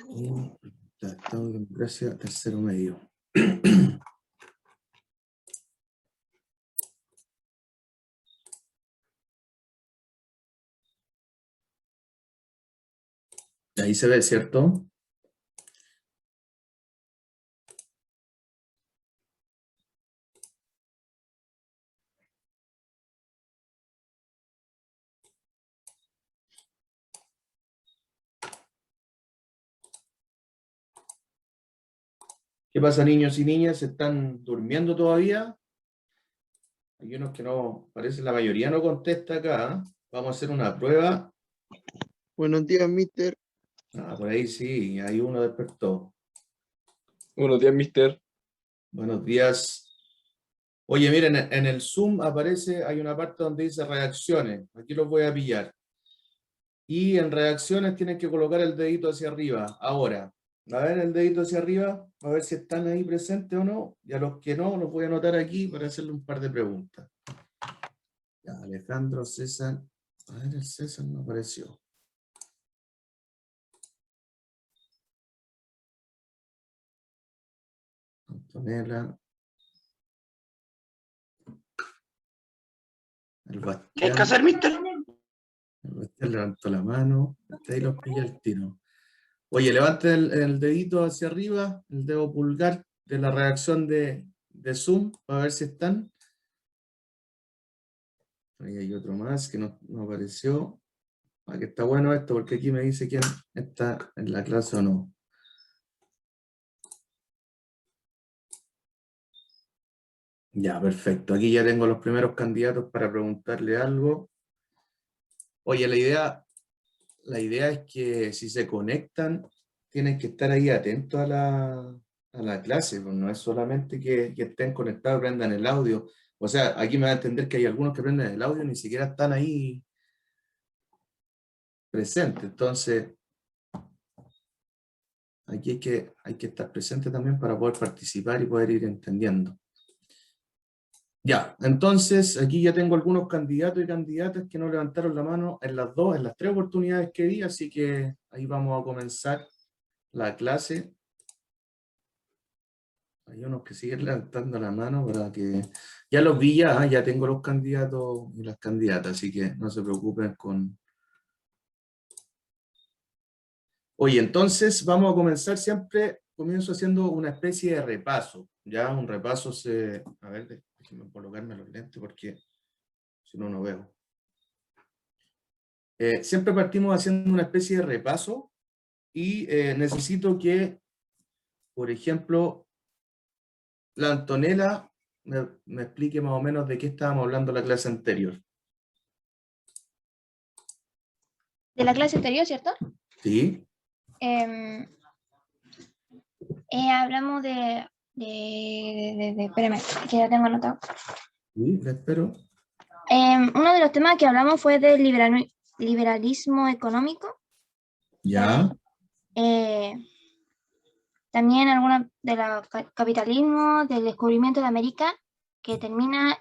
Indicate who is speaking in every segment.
Speaker 1: Y Estado de Democracia, tercero medio. Ahí se ve, ¿cierto? ¿Qué pasa, niños y niñas? ¿Están durmiendo todavía? Hay unos que no, parece la mayoría no contesta acá. Vamos a hacer una prueba.
Speaker 2: Buenos días, mister.
Speaker 1: Ah, por ahí sí, ahí uno despertó.
Speaker 3: Buenos días, mister.
Speaker 1: Buenos días. Oye, miren, en el Zoom aparece, hay una parte donde dice reacciones. Aquí los voy a pillar. Y en reacciones tienen que colocar el dedito hacia arriba. Ahora, a ver el dedito hacia arriba, a ver si están ahí presentes o no. Y a los que no, los voy a anotar aquí para hacerle un par de preguntas. Ya, Alejandro, César. A ver, el César no apareció. Antonella. El Bastián.
Speaker 4: ¿Qué hay que hacer, mister?
Speaker 1: El Bastián levantó la mano. Hasta ahí los pilla el tiro. Oye, levante el dedito hacia arriba, el dedo pulgar de la reacción de Zoom, para ver si están. Ahí hay otro más que no apareció. Que está bueno esto, porque aquí me dice quién está en la clase o no. Ya, perfecto. Aquí ya tengo los primeros candidatos para preguntarle algo. Oye, la idea es que si se conectan, tienen que estar ahí atentos a la clase, pues no es solamente que estén conectados, prendan el audio. O sea, aquí me va a entender que hay algunos que prenden el audio y ni siquiera están ahí presentes. Entonces, aquí hay que estar presente también para poder participar y poder ir entendiendo. Ya, entonces aquí ya tengo algunos candidatos y candidatas que no levantaron la mano en las tres oportunidades que di, así que ahí vamos a comenzar la clase. Hay unos que siguen levantando la mano para que... Ya los vi ya tengo los candidatos y las candidatas, así que no se preocupen con... Oye, entonces vamos a comenzar siempre, comienzo haciendo una especie de repaso, ya un repaso se... A ver, déjenme colocarme los lentes porque si no, no veo. Siempre partimos haciendo una especie de repaso y necesito que, por ejemplo, la Antonella me explique más o menos de qué estábamos hablando la clase anterior.
Speaker 5: De la clase anterior, ¿cierto?
Speaker 1: Sí.
Speaker 5: Hablamos espérame, que ya tengo anotado.
Speaker 1: Sí, la espero.
Speaker 5: Uno de los temas que hablamos fue del liberalismo económico.
Speaker 1: Ya.
Speaker 5: También alguna del capitalismo, del descubrimiento de América, que termina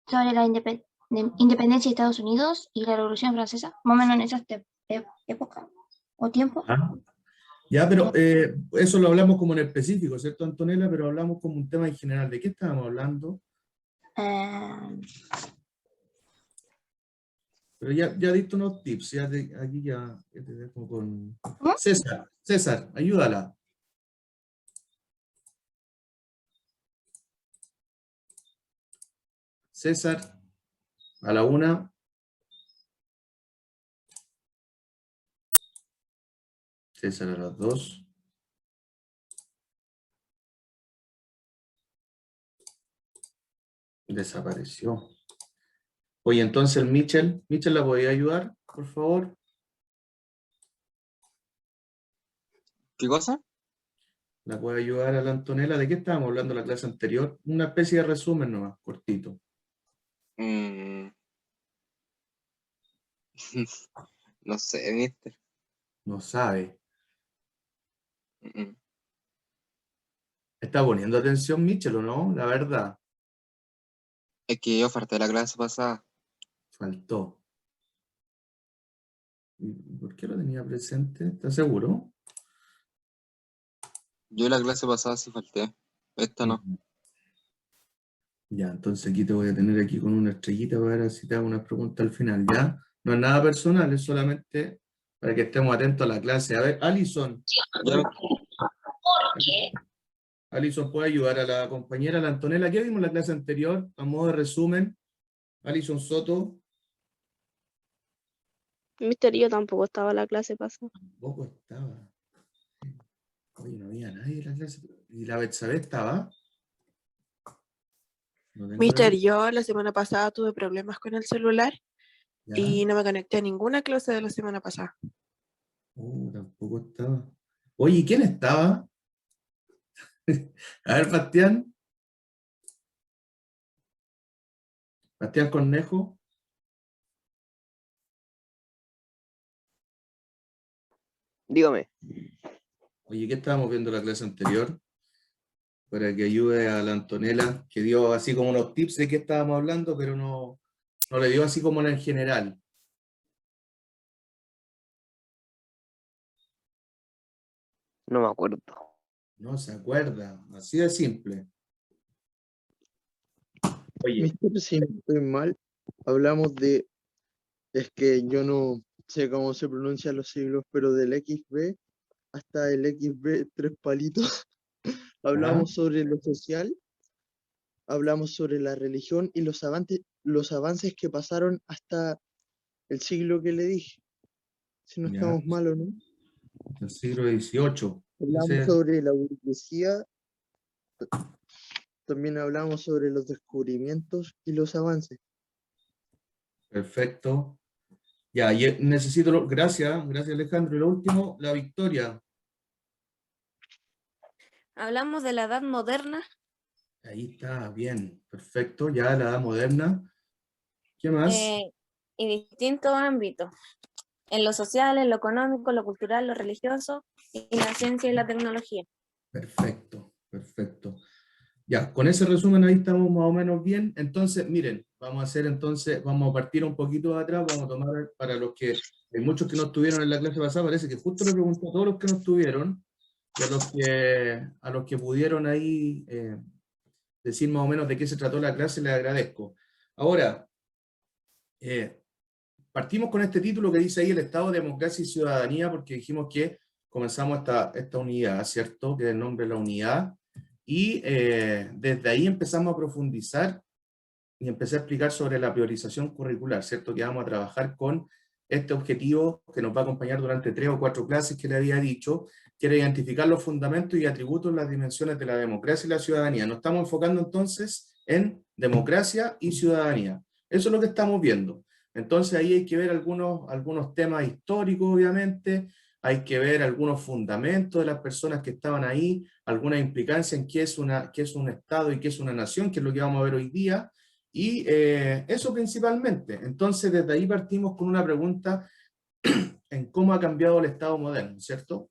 Speaker 5: sobre la independencia de Estados Unidos y la Revolución Francesa, más o menos en esas épocas o tiempos.
Speaker 1: Ah. Ya, pero eso lo hablamos como en específico, ¿cierto, Antonella? Pero hablamos como un tema en general. ¿De qué estábamos hablando? Pero ya diste unos tips, aquí ya te dejo con...
Speaker 5: ¿Cómo?
Speaker 1: César, ayúdala. César, a la una. César a las dos. Desapareció. Oye, entonces el Michel, ¿la podía ayudar, por favor?
Speaker 3: ¿Qué cosa?
Speaker 1: ¿La puede ayudar a la Antonella? ¿De qué estábamos hablando la clase anterior? Una especie de resumen nomás, cortito.
Speaker 3: No sé, mister.
Speaker 1: No sabe. ¿Está poniendo atención Michel o no? La verdad,
Speaker 3: Es que yo falté la clase pasada.
Speaker 1: faltó. ¿Por qué lo tenía presente? ¿Estás seguro?
Speaker 3: Yo la clase pasada sí falté. Esta no.
Speaker 1: Ya, entonces aquí te voy a tener aquí con una estrellita para ver si te hago una pregunta al final, ¿ya? No es nada personal, es solamente para que estemos atentos a la clase. A ver, Alison.
Speaker 3: Ya,
Speaker 1: Alison, ¿puede ayudar a la compañera, la Antonella? ¿Qué vimos en la clase anterior? A modo de resumen, Alison Soto.
Speaker 4: Mister, yo tampoco estaba en la clase pasada.
Speaker 1: Tampoco estaba. Oye, no había nadie en la clase. ¿Y la Betsabe estaba? No tengo
Speaker 6: Mister,
Speaker 1: la-
Speaker 6: yo la semana pasada tuve problemas con el celular
Speaker 1: ¿Ya?
Speaker 6: y no me conecté a ninguna clase de la semana pasada.
Speaker 1: Tampoco estaba. Oye, ¿y quién estaba? A ver, Bastián. Bastián Cornejo.
Speaker 2: Dígame.
Speaker 1: Oye, ¿qué estábamos viendo en la clase anterior? Para que ayude a la Antonella, que dio así como unos tips de qué estábamos hablando, pero no le dio así como en general.
Speaker 2: No me acuerdo.
Speaker 1: No se acuerda, así de simple. Oye,
Speaker 2: Mister, si no estoy mal, hablamos de, es que yo no sé cómo se pronuncian los siglos, pero del XB hasta el XB tres palitos. Hablamos sobre lo social, hablamos sobre la religión y los avances que pasaron hasta el siglo que le dije. Si no
Speaker 1: ya,
Speaker 2: estamos mal o no.
Speaker 1: el siglo XVIII.
Speaker 2: Hablamos sobre la burguesía, también hablamos sobre los descubrimientos y los avances.
Speaker 1: Perfecto. Ya, y necesito, gracias Alejandro. Y lo último, la Victoria.
Speaker 4: Hablamos de la Edad Moderna.
Speaker 1: Ahí está, bien, perfecto. Ya la edad moderna. ¿Qué más?
Speaker 4: Y distintos ámbitos. En lo social, en lo económico, lo cultural, lo religioso, y la ciencia y la tecnología.
Speaker 1: Perfecto, perfecto. Ya, con ese resumen ahí estamos más o menos bien. Entonces, miren, vamos a partir un poquito de atrás, vamos a tomar para los que, hay muchos que no estuvieron en la clase pasada, parece que justo le pregunté a todos los que no estuvieron, y a los que pudieron ahí decir más o menos de qué se trató la clase, les agradezco. Ahora, partimos con este título que dice ahí el Estado, Democracia y Ciudadanía, porque dijimos que comenzamos esta unidad, ¿cierto? Que es el nombre de la unidad. Y desde ahí empezamos a profundizar y empecé a explicar sobre la priorización curricular, ¿cierto? Que vamos a trabajar con este objetivo que nos va a acompañar durante 3 o 4 clases que le había dicho, que era identificar los fundamentos y atributos en las dimensiones de la democracia y la ciudadanía. Nos estamos enfocando entonces en democracia y ciudadanía. Eso es lo que estamos viendo. Entonces ahí hay que ver algunos temas históricos, obviamente, hay que ver algunos fundamentos de las personas que estaban ahí, alguna implicancia en qué es un Estado y qué es una nación, que es lo que vamos a ver hoy día, y eso principalmente. Entonces desde ahí partimos con una pregunta en cómo ha cambiado el Estado moderno, ¿cierto?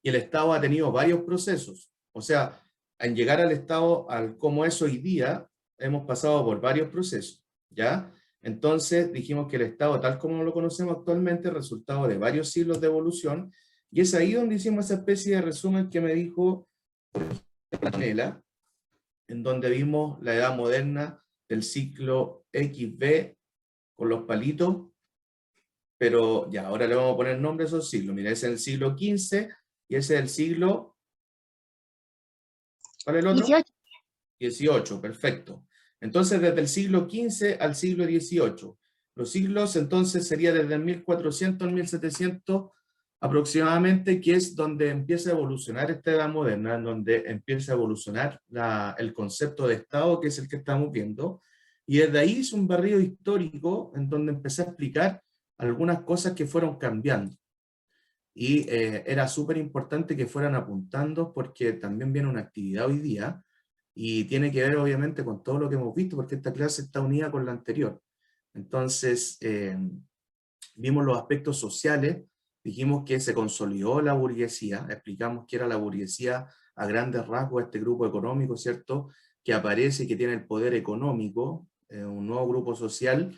Speaker 1: Y el Estado ha tenido varios procesos, o sea, en llegar al Estado, al cómo es hoy día, hemos pasado por varios procesos, ¿ya? Entonces dijimos que el Estado, tal como lo conocemos actualmente, es resultado de varios siglos de evolución, y es ahí donde hicimos esa especie de resumen que me dijo Daniela, en donde vimos la edad moderna del ciclo XB con los palitos, pero ya, ahora le vamos a poner nombre a esos siglos. Mira, ese es el siglo XV y ese es el siglo... ¿Cuál es el otro?
Speaker 5: 18.
Speaker 1: 18, perfecto. Entonces, desde el siglo XV al siglo XVIII. Los siglos, entonces, sería desde el 1400 al 1700 aproximadamente, que es donde empieza a evolucionar esta edad moderna, en donde empieza a evolucionar el concepto de Estado, que es el que estamos viendo. Y desde ahí hice un barrido histórico en donde empecé a explicar algunas cosas que fueron cambiando. Y era súper importante que fueran apuntando porque también viene una actividad hoy día y tiene que ver obviamente con todo lo que hemos visto porque esta clase está unida con la anterior. Entonces, vimos los aspectos sociales, dijimos que se consolidó la burguesía, explicamos que era la burguesía a grandes rasgos, este grupo económico, ¿cierto?, que aparece y que tiene el poder económico, un nuevo grupo social,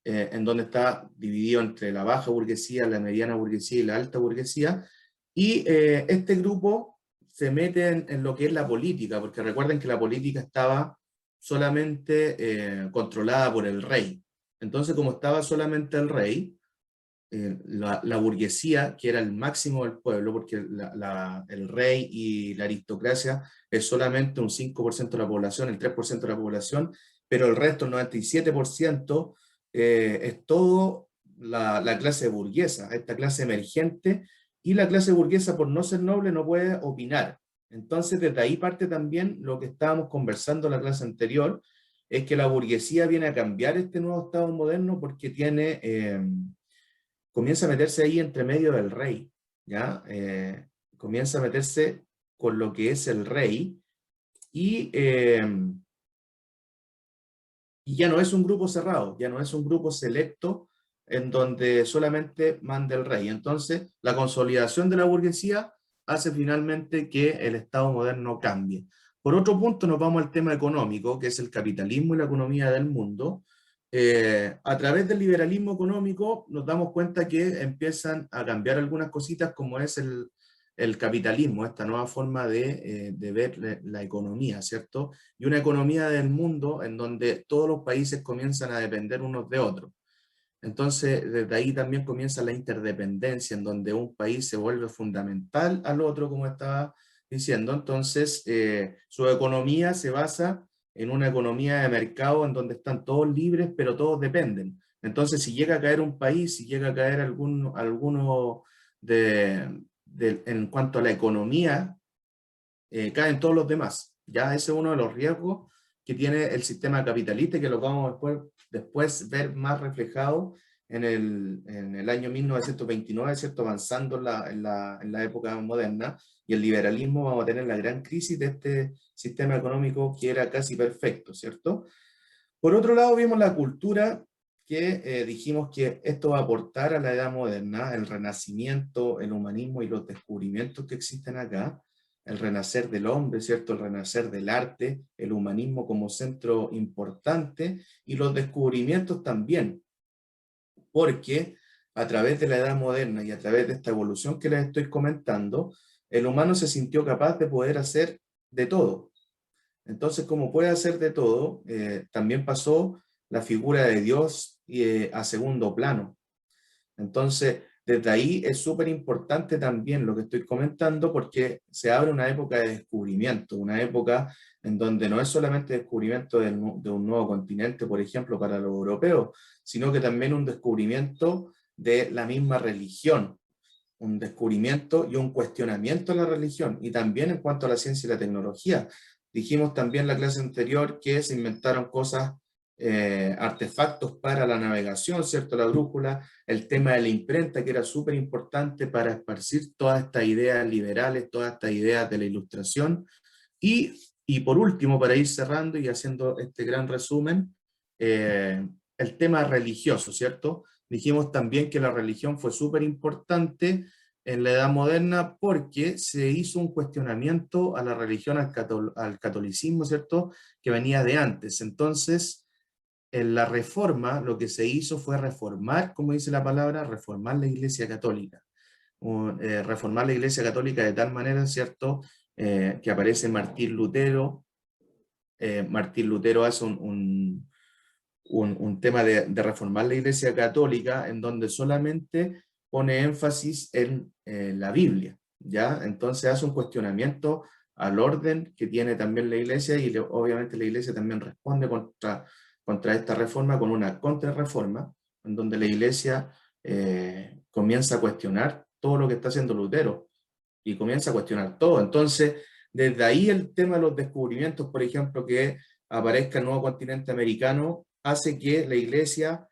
Speaker 1: en donde está dividido entre la baja burguesía, la mediana burguesía y la alta burguesía, y este grupo se mete en lo que es la política, porque recuerden que la política estaba solamente controlada por el rey. Entonces, como estaba solamente el rey, la burguesía, que era el máximo del pueblo, porque el rey y la aristocracia es solamente un 5% de la población, el 3% de la población, pero el resto, el 97%, es todo la clase burguesa, esta clase emergente, y la clase burguesa, por no ser noble, no puede opinar. Entonces, desde ahí parte también lo que estábamos conversando en la clase anterior, es que la burguesía viene a cambiar este nuevo Estado moderno porque tiene... comienza a meterse ahí entre medio del rey, ¿ya? Comienza a meterse con lo que es el rey, y ya no es un grupo cerrado, ya no es un grupo selecto en donde solamente manda el rey. Entonces, la consolidación de la burguesía hace finalmente que el Estado moderno cambie. Por otro punto, nos vamos al tema económico, que es el capitalismo y la economía del mundo. A través del liberalismo económico nos damos cuenta que empiezan a cambiar algunas cositas, como es el capitalismo, esta nueva forma de ver la economía, ¿cierto? Y una economía del mundo en donde todos los países comienzan a depender unos de otros. Entonces, desde ahí también comienza la interdependencia, en donde un país se vuelve fundamental al otro, como estaba diciendo. Entonces, su economía se basa en una economía de mercado en donde están todos libres, pero todos dependen. Entonces, si llega a caer un país, si llega a caer alguno en cuanto a la economía, caen todos los demás. Ya ese es uno de los riesgos que tiene el sistema capitalista, y que lo vamos después ver más reflejado en el año 1929, ¿cierto? Avanzando en la época moderna, y el liberalismo, vamos a tener la gran crisis de este sistema económico que era casi perfecto, ¿cierto? Por otro lado, vimos la cultura, que dijimos que esto va a aportar a la edad moderna, el renacimiento, el humanismo y los descubrimientos que existen acá, el renacer del hombre, ¿cierto? El renacer del arte, el humanismo como centro importante, y los descubrimientos también, porque a través de la edad moderna y a través de esta evolución que les estoy comentando, el humano se sintió capaz de poder hacer de todo. Entonces, como puede hacer de todo, también pasó la figura de Dios a segundo plano. Entonces, desde ahí es súper importante también lo que estoy comentando, porque se abre una época de descubrimiento, una época en donde no es solamente descubrimiento de un nuevo continente, por ejemplo, para los europeos, sino que también un descubrimiento de la misma religión, un descubrimiento y un cuestionamiento de la religión, y también en cuanto a la ciencia y la tecnología. Dijimos también en la clase anterior que se inventaron cosas, artefactos para la navegación, ¿cierto? La brújula, el tema de la imprenta, que era súper importante para esparcir todas estas ideas liberales, todas estas ideas de la ilustración. Y por último, para ir cerrando y haciendo este gran resumen, el tema religioso, ¿cierto? Dijimos también que la religión fue súper importante en la Edad Moderna porque se hizo un cuestionamiento a la religión, al catolicismo, ¿cierto?, que venía de antes. Entonces, en la reforma, lo que se hizo fue reformar, como dice la palabra, reformar la Iglesia Católica. Reformar la Iglesia Católica de tal manera, ¿cierto?, que aparece Martín Lutero. Martín Lutero hace un tema de reformar la Iglesia Católica, en donde solamente pone énfasis en la Biblia, ¿ya? Entonces hace un cuestionamiento al orden que tiene también la Iglesia, y obviamente la Iglesia también responde contra esta reforma con una contrarreforma, en donde la Iglesia comienza a cuestionar todo lo que está haciendo Lutero, y comienza a cuestionar todo. Entonces, desde ahí el tema de los descubrimientos, por ejemplo, que aparezca el nuevo continente americano, hace que la Iglesia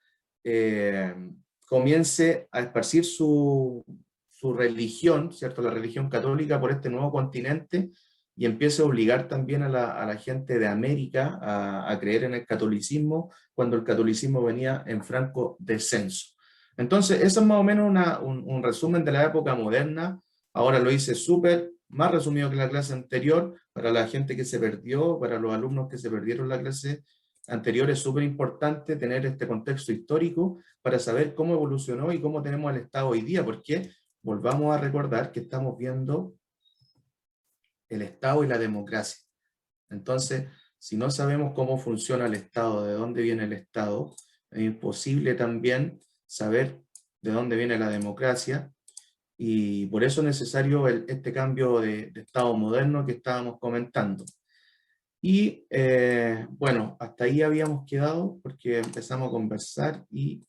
Speaker 1: comience a esparcir su religión, ¿cierto?, la religión católica por este nuevo continente, y empiece a obligar también a la gente de América a creer en el catolicismo, cuando el catolicismo venía en franco descenso. Entonces, eso es más o menos un resumen de la época moderna. Ahora lo hice súper más resumido que la clase anterior, para la gente que se perdió, para los alumnos que se perdieron la clase anterior es súper importante tener este contexto histórico para saber cómo evolucionó y cómo tenemos el Estado hoy día, porque volvamos a recordar que estamos viendo el Estado y la democracia. Entonces, si no sabemos cómo funciona el Estado, de dónde viene el Estado, es imposible también saber de dónde viene la democracia, y por eso es necesario este cambio de Estado moderno que estábamos comentando. Y bueno, hasta ahí habíamos quedado porque empezamos a conversar y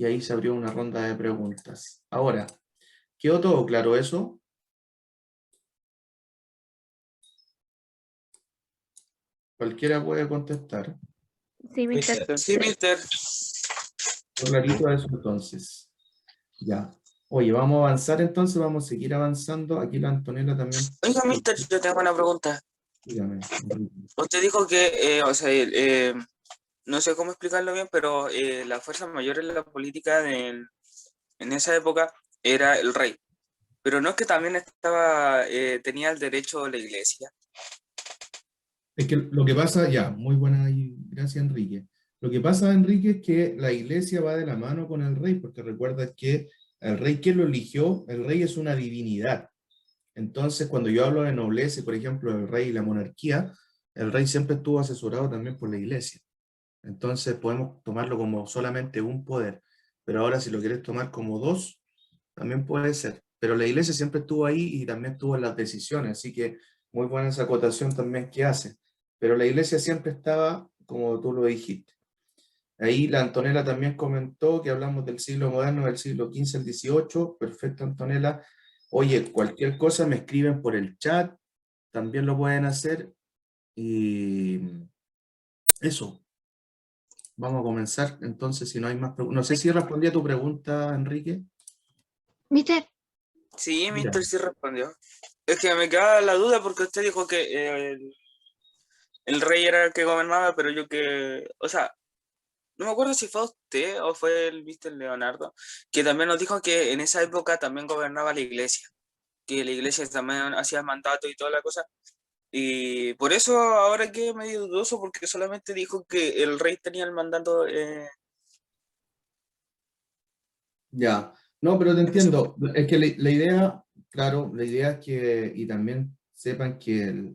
Speaker 1: ahí se abrió una ronda de preguntas. Ahora, ¿quedó todo claro eso? Cualquiera puede contestar.
Speaker 4: Sí, mister.
Speaker 7: Sí, mister.
Speaker 1: ¿Todo clarito eso entonces? Ya. Oye, vamos a avanzar entonces, vamos a seguir avanzando. Aquí la Antonella también.
Speaker 7: Oiga, mister, yo tengo una pregunta.
Speaker 1: Dígame.
Speaker 7: Usted dijo que, no sé cómo explicarlo bien, pero la fuerza mayor en la política en esa época era el rey. Pero no es que también tenía el derecho la iglesia.
Speaker 1: Es que lo que pasa, ya, muy buena y gracias Enrique. Lo que pasa, Enrique, es que la iglesia va de la mano con el rey, porque recuerda que el rey, ¿quién lo eligió? El rey es una divinidad. Entonces, cuando yo hablo de nobleza, por ejemplo, el rey y la monarquía, el rey siempre estuvo asesorado también por la iglesia. Entonces, podemos tomarlo como solamente un poder. Pero ahora, si lo quieres tomar como dos, también puede ser. Pero la iglesia siempre estuvo ahí y también estuvo en las decisiones, así que muy buena esa acotación también que hace. Pero la iglesia siempre estaba, como tú lo dijiste. Ahí la Antonella también comentó que hablamos del siglo moderno, del siglo XV al XVIII. Perfecto, Antonella. Oye, cualquier cosa me escriben por el chat, también lo pueden hacer. Y eso, vamos a comenzar. Entonces, si no hay más preguntas. No sé si respondí a tu pregunta, Enrique.
Speaker 5: Mister,
Speaker 7: Sí,
Speaker 1: Mira.
Speaker 7: mister sí respondió. Es que me queda la duda porque usted dijo que el rey era el que gobernaba, pero o sea, no me acuerdo si fue usted o fue el mister Leonardo, que también nos dijo que en esa época también gobernaba la iglesia, que la iglesia también hacía mandato y toda la cosa. Y por eso ahora quedé medio dudoso porque solamente dijo que el rey tenía el mandato.
Speaker 1: Ya, no, pero te entiendo. Es que la idea, claro, la idea es que, y también sepan que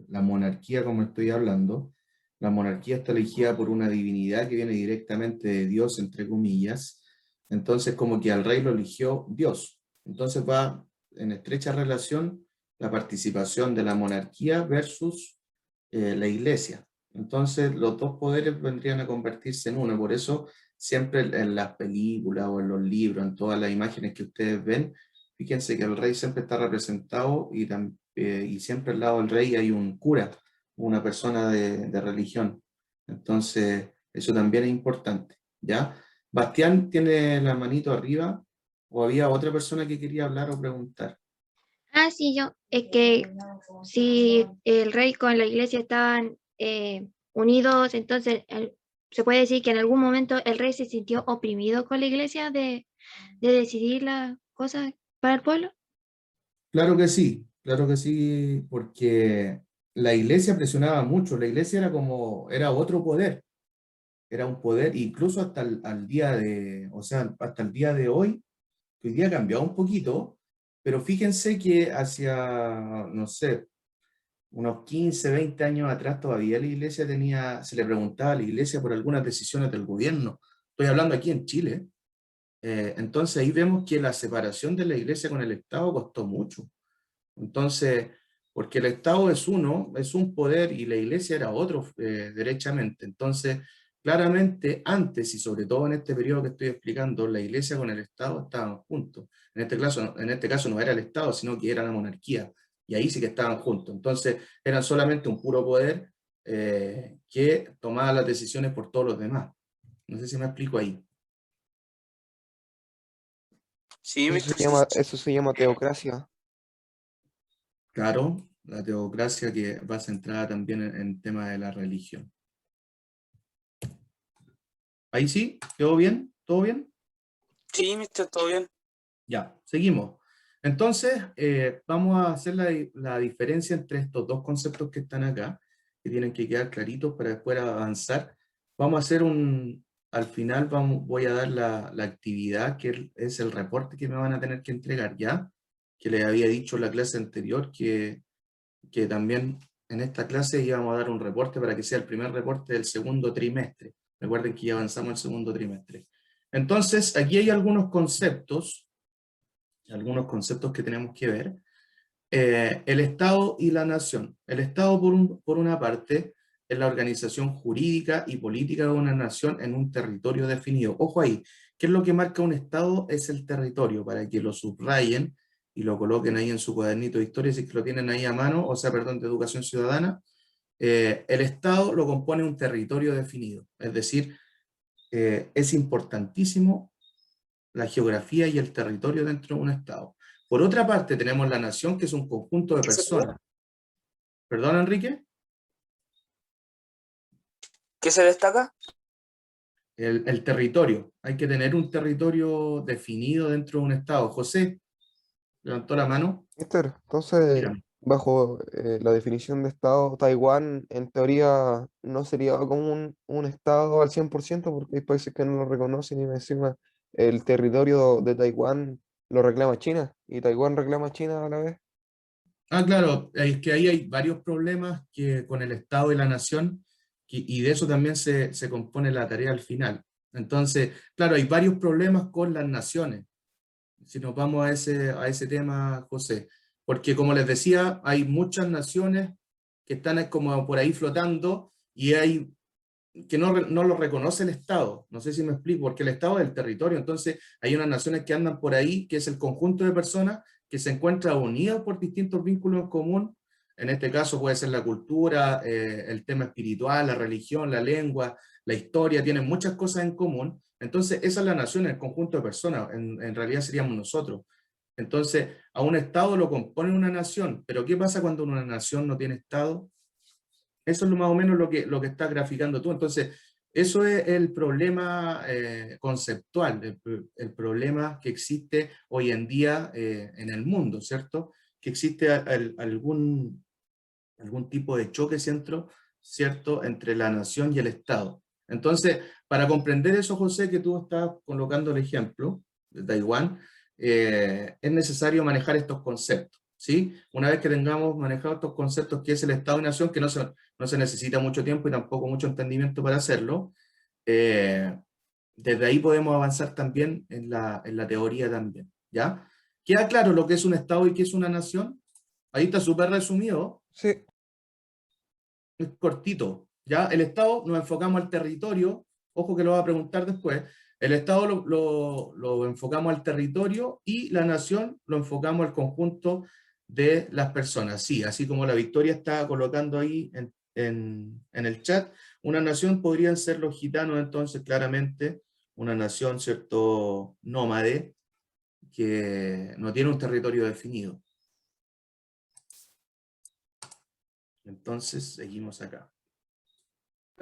Speaker 1: la monarquía, como estoy hablando, la monarquía está elegida por una divinidad que viene directamente de Dios, entre comillas. Entonces, como que al rey lo eligió Dios. Entonces va en estrecha relación la participación de la monarquía versus la iglesia. Entonces, los dos poderes vendrían a convertirse en uno. Por eso siempre en las películas o en los libros, en todas las imágenes que ustedes ven, fíjense que el rey siempre está representado y siempre al lado del rey hay un cura, una persona de religión. Entonces, eso también es importante, ¿ya? Bastián tiene la manito arriba, o había otra persona que quería hablar o preguntar.
Speaker 5: sí, yo, es que si el rey con la iglesia estaban unidos, entonces se puede decir que en algún momento el rey se sintió oprimido con la iglesia de decidir las cosas para el pueblo.
Speaker 1: Claro que sí, porque la iglesia presionaba mucho, la iglesia era otro poder, era un poder, incluso hasta al día o sea, hasta el día de hoy, que hoy día ha cambiado un poquito, pero fíjense que hacia, no sé, unos 15, 20 años atrás todavía la iglesia se le preguntaba a la iglesia por algunas decisiones del gobierno. Estoy hablando aquí en Chile. Entonces ahí vemos que la separación de la iglesia con el Estado costó mucho. Entonces, porque el Estado es uno, es un poder y la iglesia era otro derechamente. Entonces, claramente antes y sobre todo en este periodo que estoy explicando, la iglesia con el Estado estaban juntos. En este caso no era el Estado, sino que era la monarquía. Y ahí sí que estaban juntos. Entonces, eran solamente un puro poder que tomaba las decisiones por todos los demás. No sé si me explico ahí.
Speaker 7: Sí, mister.
Speaker 2: Eso se llama teocracia.
Speaker 1: Claro, la teocracia que va centrada también en temas de la religión. Ahí sí, ¿quedó bien? ¿Todo bien?
Speaker 7: Sí, mister, todo bien.
Speaker 1: Ya, seguimos. Entonces, vamos a hacer la diferencia entre estos dos conceptos que están acá, que tienen que quedar claritos para después avanzar. Vamos a hacer al final voy a dar la actividad, que es el reporte que me van a tener que entregar ya, que les había dicho en la clase anterior, que también en esta clase íbamos a dar un reporte para que sea el primer reporte del segundo trimestre. Recuerden que ya avanzamos el segundo trimestre. Entonces, aquí hay algunos conceptos que tenemos que ver. El Estado y la nación. El Estado, por una parte, es la organización jurídica y política de una nación en un territorio definido. Ojo ahí, ¿qué es lo que marca un Estado? Es el territorio, para que lo subrayen y lo coloquen ahí en su cuadernito de historia, si es que lo tienen ahí a mano, o sea, perdón, de educación ciudadana. El Estado lo compone un territorio definido, es decir, es importantísimo la geografía y el territorio dentro de un Estado. Por otra parte, tenemos la nación, que es un conjunto de personas. ¿Perdón, Enrique?
Speaker 7: ¿Qué se destaca?
Speaker 1: El territorio. Hay que tener un territorio definido dentro de un Estado. José, levantó la mano.
Speaker 8: Mister, entonces,
Speaker 1: Dígame.
Speaker 8: bajo la definición de Estado, Taiwán en teoría no sería como un Estado al 100% porque hay países que no lo reconocen y encima el territorio de Taiwán lo reclama China y Taiwán reclama a China a la vez.
Speaker 1: Ah, claro, es que ahí hay varios problemas con el Estado y la nación, y de eso también se compone la tarea al final. Entonces, claro, hay varios problemas con las naciones, si nos vamos a ese tema, José, porque como les decía, hay muchas naciones que están como por ahí flotando, y hay que no lo reconoce el Estado. No sé si me explico, porque el Estado es el territorio. Entonces hay unas naciones que andan por ahí, que es el conjunto de personas que se encuentran unidas por distintos vínculos en común. En este caso puede ser la cultura, el tema espiritual, la religión, la lengua, la historia, tienen muchas cosas en común. Entonces esa es la nación, el conjunto de personas, en realidad seríamos nosotros. Entonces a un Estado lo compone una nación, pero ¿qué pasa cuando una nación no tiene Estado? Eso es más o menos lo que estás graficando tú. Entonces, eso es el problema conceptual, el problema que existe hoy en día en el mundo, ¿cierto? Que existe algún tipo de choque, ¿cierto?, entre la nación y el Estado. Entonces, para comprender eso, José, que tú estás colocando el ejemplo de Taiwán, es necesario manejar estos conceptos, ¿sí? Una vez que tengamos manejado estos conceptos, que es el Estado y nación, que no se necesita mucho tiempo y tampoco mucho entendimiento para hacerlo, desde ahí podemos avanzar también en la teoría también, ¿ya? ¿Queda claro lo que es un Estado y qué es una nación? Ahí está súper resumido.
Speaker 8: Sí,
Speaker 1: Es cortito, ¿ya? El Estado nos enfocamos al territorio, ojo que lo va a preguntar después, el Estado lo enfocamos al territorio, y la nación lo enfocamos al conjunto de las personas. Sí, así como la Victoria está colocando ahí en el chat, una nación podrían ser los gitanos, entonces claramente una nación, ¿cierto?, nómade, que no tiene un territorio definido. Entonces, seguimos acá.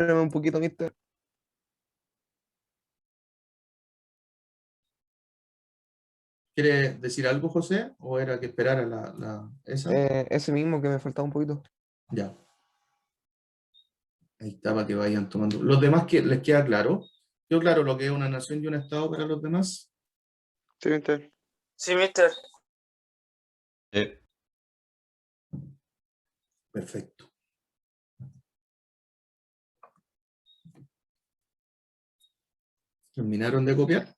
Speaker 8: espérame un poquito, mister.
Speaker 1: ¿Quiere decir algo, José? ¿O era que esperara esa?
Speaker 8: Ese mismo que me faltaba un poquito.
Speaker 1: Ya. Ahí está, para que vayan tomando. ¿Los demás les queda claro? ¿Quedó claro lo que es una nación y un Estado para los demás?
Speaker 2: Sí, mister.
Speaker 7: Sí, mister.
Speaker 1: Perfecto. ¿Terminaron de copiar?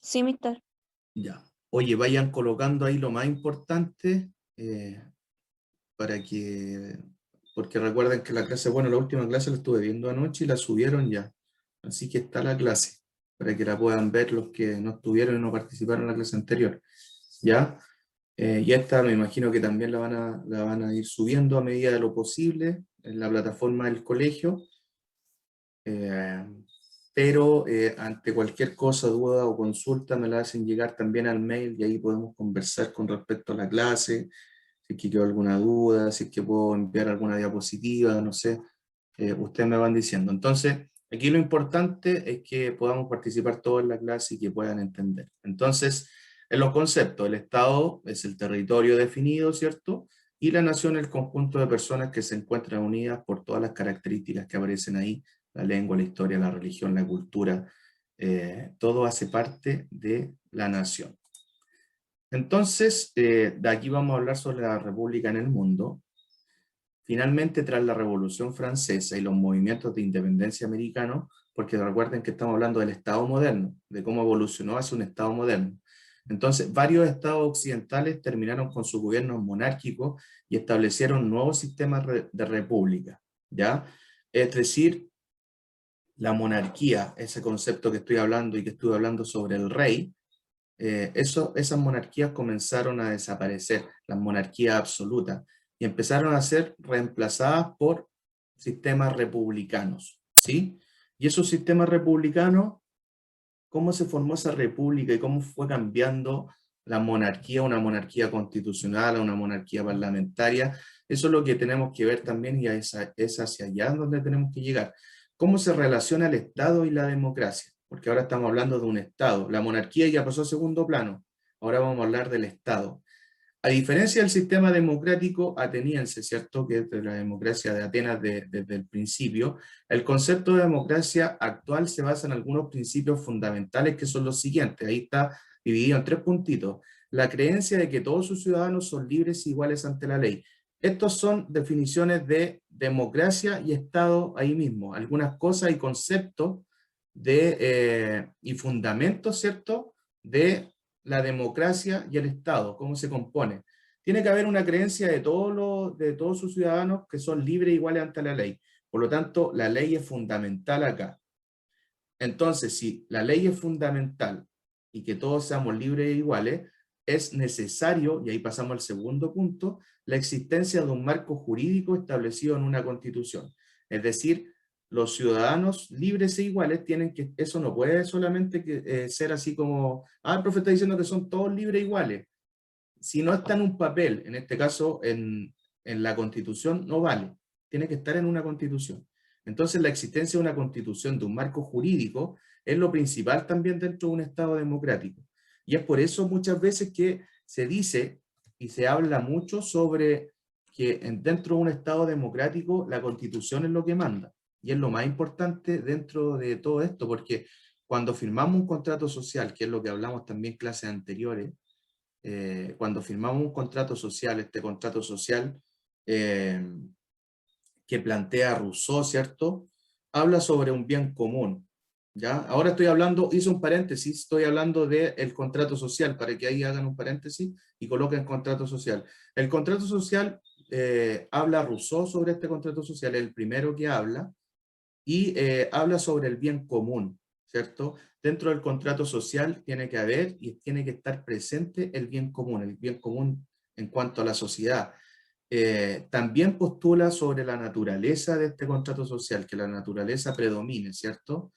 Speaker 4: Sí, mister.
Speaker 1: Ya. Oye, vayan colocando ahí lo más importante para que... Porque recuerden que la clase, bueno, la última clase la estuve viendo anoche y la subieron ya. Así que está la clase, para que la puedan ver los que no estuvieron y no participaron en la clase anterior. ¿Ya? Y esta me imagino que también la van a ir subiendo a medida de lo posible en la plataforma del colegio. Pero ante cualquier cosa, duda o consulta, me la hacen llegar también al mail, y ahí podemos conversar con respecto a la clase, si es que quedó alguna duda, si es que puedo enviar alguna diapositiva, no sé, ustedes me van diciendo. Entonces, aquí lo importante es que podamos participar todos en la clase y que puedan entender. Entonces, En los conceptos, el Estado es el territorio definido, ¿cierto? Y la nación el conjunto de personas que se encuentran unidas por todas las características que aparecen ahí, la lengua, la historia, la religión, la cultura, todo hace parte de la nación. Entonces, de aquí vamos a hablar sobre la república en el mundo. Finalmente, tras la Revolución Francesa y los movimientos de independencia americanos, porque recuerden que estamos hablando del Estado moderno, de cómo evolucionó hacia un Estado moderno. Entonces, varios estados occidentales terminaron con sus gobiernos monárquicos y establecieron nuevos sistemas de república, ¿ya? Es decir, la monarquía, ese concepto que estoy hablando y que estuve hablando sobre el rey, esas monarquías comenzaron a desaparecer, las monarquías absolutas, y empezaron a ser reemplazadas por sistemas republicanos, ¿sí? Y esos sistemas republicanos, ¿cómo se formó esa república y cómo fue cambiando la monarquía, una monarquía constitucional a una monarquía parlamentaria? Eso es lo que tenemos que ver también y es hacia allá donde tenemos que llegar. ¿Cómo se relaciona el Estado y la democracia? Porque ahora estamos hablando de un Estado. La monarquía ya pasó a segundo plano. Ahora vamos a hablar del Estado. A diferencia del sistema democrático ateniense, ¿cierto? Que es de la democracia de Atenas desde el principio, el concepto de democracia actual se basa en algunos principios fundamentales que son los siguientes. Ahí está dividido en 3 puntitos. La creencia de que todos sus ciudadanos son libres e iguales ante la ley. Estos son definiciones de democracia y Estado ahí mismo. Algunas cosas y conceptos y fundamentos, ¿cierto? De la democracia y el Estado, cómo se compone. Tiene que haber una creencia de todos sus ciudadanos que son libres e iguales ante la ley. Por lo tanto, la ley es fundamental acá. Entonces, si la ley es fundamental y que todos seamos libres e iguales, es necesario, y ahí pasamos al segundo punto, la existencia de un marco jurídico establecido en una constitución. Es decir, los ciudadanos libres e iguales tienen que, eso no puede solamente ser así como, el profe está diciendo que son todos libres e iguales. Si no está en un papel, en este caso en la constitución, no vale. Tiene que estar en una constitución. Entonces la existencia de una constitución, de un marco jurídico, es lo principal también dentro de un Estado democrático. Y es por eso muchas veces que se dice y se habla mucho sobre que dentro de un Estado democrático la constitución es lo que manda. Y es lo más importante dentro de todo esto, porque cuando firmamos un contrato social, que es lo que hablamos también en clases anteriores, cuando firmamos un contrato social, este contrato social que plantea Rousseau, ¿cierto? Habla sobre un bien común, ¿ya? Ahora estoy hablando, hice un paréntesis, estoy hablando del contrato social, para que ahí hagan un paréntesis y coloquen contrato social. El contrato social, habla Rousseau sobre este contrato social, es el primero que habla, y habla sobre el bien común, ¿cierto? Dentro del contrato social tiene que haber y tiene que estar presente el bien común en cuanto a la sociedad. También postula sobre la naturaleza de este contrato social, que la naturaleza predomine, ¿cierto?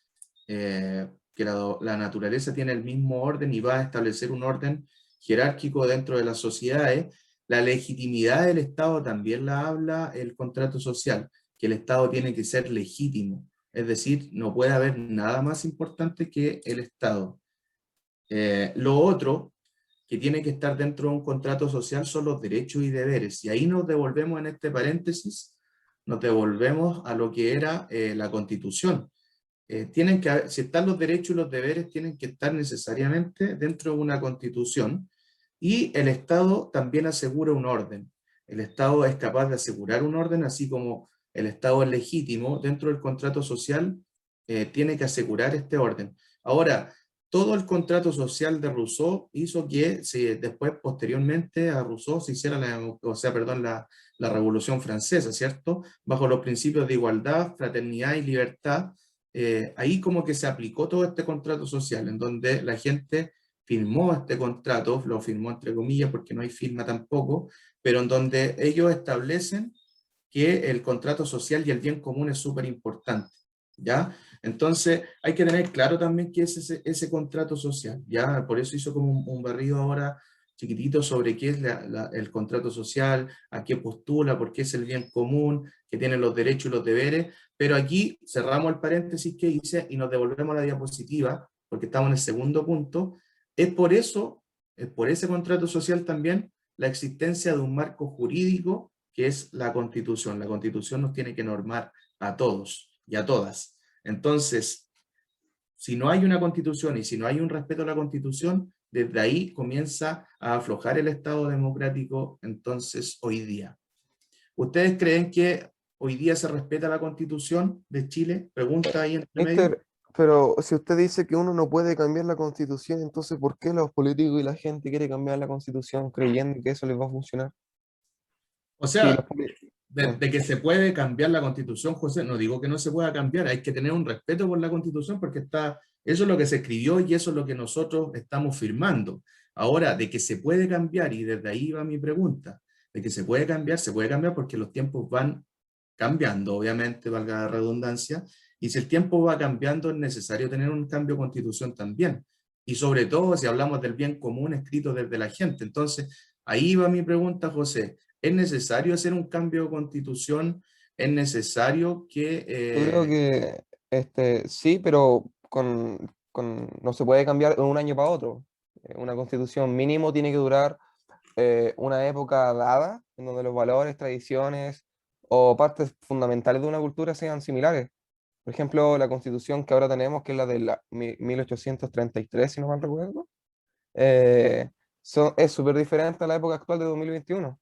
Speaker 1: Que la naturaleza tiene el mismo orden y va a establecer un orden jerárquico dentro de las sociedades. La legitimidad del Estado también la habla el contrato social, que el Estado tiene que ser legítimo, es decir, no puede haber nada más importante que el Estado. Lo otro que tiene que estar dentro de un contrato social son los derechos y deberes, y ahí nos devolvemos en este paréntesis, nos devolvemos a lo que era la Constitución. Tienen que haber, si están los derechos y los deberes, tienen que estar necesariamente dentro de una Constitución, y el Estado también asegura un orden. El Estado es capaz de asegurar un orden, así como el Estado es legítimo, dentro del contrato social tiene que asegurar este orden. Ahora, todo el contrato social de Rousseau hizo que después, posteriormente a Rousseau, se hiciera la Revolución Francesa, ¿cierto? Bajo los principios de igualdad, fraternidad y libertad, ahí como que se aplicó todo este contrato social, en donde la gente firmó este contrato, lo firmó entre comillas porque no hay firma tampoco, pero en donde ellos establecen que el contrato social y el bien común es súper importante, ¿ya? Entonces hay que tener claro también qué es ese contrato social, ¿ya? Por eso hizo como un barrido ahora chiquitito sobre qué es el contrato social, a qué postula, por qué es el bien común, que tiene los derechos y los deberes, pero aquí cerramos el paréntesis que hice y nos devolvemos a la diapositiva, porque estamos en el segundo punto. Es por eso por ese contrato social también la existencia de un marco jurídico que es la Constitución. La Constitución nos tiene que normar a todos y a todas. Entonces, si no hay una Constitución y si no hay un respeto a la Constitución, desde ahí comienza a aflojar el Estado democrático, entonces, hoy día. ¿Ustedes creen que hoy día se respeta la Constitución de Chile? Pregunta ahí entre medio.
Speaker 8: Mister, pero si usted dice que uno no puede cambiar la Constitución, entonces ¿por qué los políticos y la gente quiere cambiar la Constitución creyendo que eso les va a funcionar?
Speaker 1: O
Speaker 8: Sí,
Speaker 1: sea, de que se puede cambiar la Constitución, José, no digo que no se pueda cambiar, hay que tener un respeto por la Constitución porque eso es lo que se escribió y eso es lo que nosotros estamos firmando. Ahora, de que se puede cambiar, y desde ahí va mi pregunta, de que se puede cambiar porque los tiempos van cambiando, obviamente, valga la redundancia, y si el tiempo va cambiando es necesario tener un cambio de Constitución también, y sobre todo si hablamos del bien común escrito desde la gente. Entonces, ahí va mi pregunta, José. ¿Es necesario hacer un cambio de Constitución? ¿Es necesario que...
Speaker 8: yo creo que sí, pero no se puede cambiar de un año para otro. Una Constitución mínimo tiene que durar una época dada, en donde los valores, tradiciones o partes fundamentales de una cultura sean similares. Por ejemplo, la Constitución que ahora tenemos, que es la de 1833, si no mal recuerdo, es súper diferente a la época actual de 2021.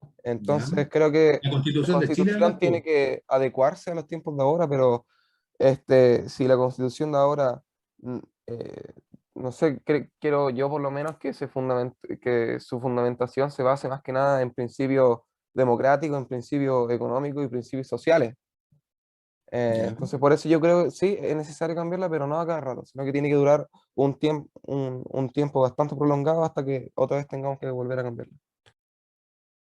Speaker 1: ya,
Speaker 8: Entonces creo que
Speaker 1: la
Speaker 8: la
Speaker 1: Constitución de Chile,
Speaker 8: Constitución
Speaker 1: hablas
Speaker 8: tiene
Speaker 1: tú.
Speaker 8: que adecuarse a los tiempos de ahora, pero si la Constitución de ahora, mm, eh, no sé, quiero yo por lo menos que, que su fundamentación se base más que nada en principios democráticos, en principios económicos y principios sociales.
Speaker 1: Ya.
Speaker 8: Entonces por eso yo creo que sí, es necesario cambiarla, pero no a cada rato, sino que tiene que durar un tiempo bastante prolongado hasta que otra vez tengamos que volver a cambiarla.